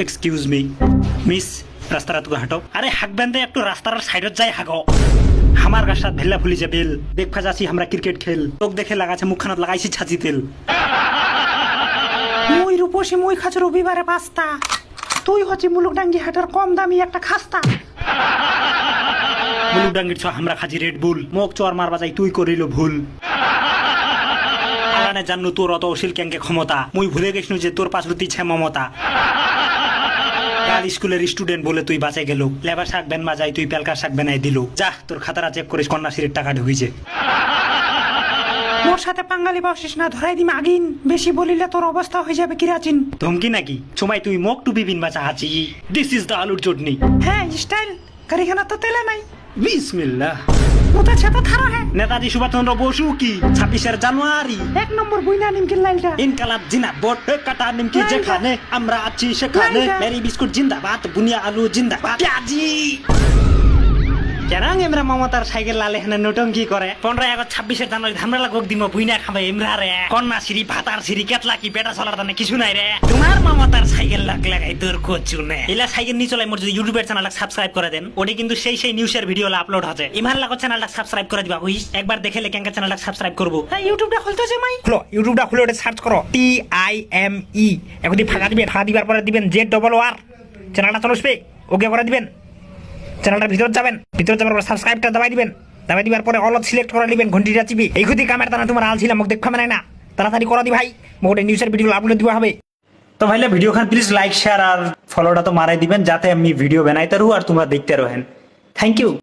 Excuse me miss রাস্তাটা তুই হাঁটো আরে হাঁকবেন দে একটু রাস্তার সাইডত যাই হাগো আমার গাছাত ভেল্লা ফুলি যে বেল দেখবা যাচ্ছি আমরা ক্রিকেট খেল তোক দেখে লাগাছে মুখখানত লাগাইছি ছাঁচি তেল মুই রূপসী মুই খাচ্ছ রবিবারে পাস্তা তুই হচ্ছি মুলুকডাঙ্গি হাটের কম দামি একটা খাস্তা। মুলুকডাঙ্গির ছ আমরা খাজি রেড বুল মোক চর মারবা যাই তুই করিল ভুল আলানে জানু তোর অত অশীল ক্যাঙ্কে ক্ষমতা মুই ভুলে গেছনু যে তোর পাশরুতি ছে মমতা কাল স্কুলের স্টুডেন্ট বলে তুই বাঁচাই গেল লেবার শাক বেন মাজাই তুই পেলকার শাক বেনাই দিল যা তোর খাতারা চেক করিস কন্যাশ্রীর টাকা ঢুকিছে মোর সাথে পাঙ্গালি বসিস না ধরাই দিম আগিন বেশি বলিলে তোর অবস্থা হয়ে যাবে কিরাচিন। ধমকি নাকি সময় তুই মোক টুপি বিন বাঁচা আছি দিস ইজ দ্য আলুর চটনি হ্যাঁ স্টাইল গাড়িখানা তো তেলে নাই বিসমিল্লাহ মুতা ছাতা থারা হ্যাঁ নেতাজি সুভাষচন্দ্র বসু কি 26 জানুয়ারি এক নম্বর বুইনা নিমকিন লাইলটা ইনকালাব জিন্দাবাদ কাটা নিমকি যেখানে আমরা আছি সেখানে মেরি বিস্কুট জিন্দাবাদ বুনিয়া আলু জিন্দাবাদ পেঁয়াজি কেরাং এমরা মমতার সাইকেল লালে হেনে নটঙ্কি করে 15 আগস্ট 26 জানুয়ারি ধামরা লাগক দিম বুইনা খাবে এমরা রে কন্যা সিঁড়ি ভাতার সিঁড়ি কেতলা কি পেটা চলার দানে কিছু নাই রে তোমার মমতার সাইকেল লাগাই তোর কোচু নে এলা সাইকেল নি চলাই মোর যদি ইউটিউবের চ্যানেলটা সাবস্ক্রাইব করে দেন ওটি কিন্তু সেই নিউজের ভিডিও আপলোড হচ্ছে ইমান লাগো চ্যানেলটা সাবস্ক্রাইব করে দিবা হুইস একবার দেখেলে কেঙ্কা চ্যানেলটা সাবস্ক্রাইব করব হ্যাঁ ইউটিউবটা খুলতে যে মাই খুলো ইউটিউবটা খুলে ওটা সার্চ করো TIME এখন ফাঁকা দিবেন ফাঁকা দিবার পরে দিবেন ZOR চ্যানেলটা চলবে ওকে করে দিবেন চ্যানেলটার ভিতর যাবেন পর সাবস্ক্রাইবটা দাবাই দিবার পরে অল সিলেক্ট করে নেবেন ঘন্টিটা চিপি এই খুদি কামের তানা তোমার আল ছিলাম মোক দেখা মানে না তাড়াতাড়ি করে দি ভাই মোটে নিউজের ভিডিও আপলোড দিবা হবে তো ভাইলে ভিডিও খান প্লিজ লাইক শেয়ার আর ফলোটা তো মারাই দিবেন যাতে আমি ভিডিও বানাইতে রহু আর তোমরা দেখতে রহেন থ্যাংক ইউ।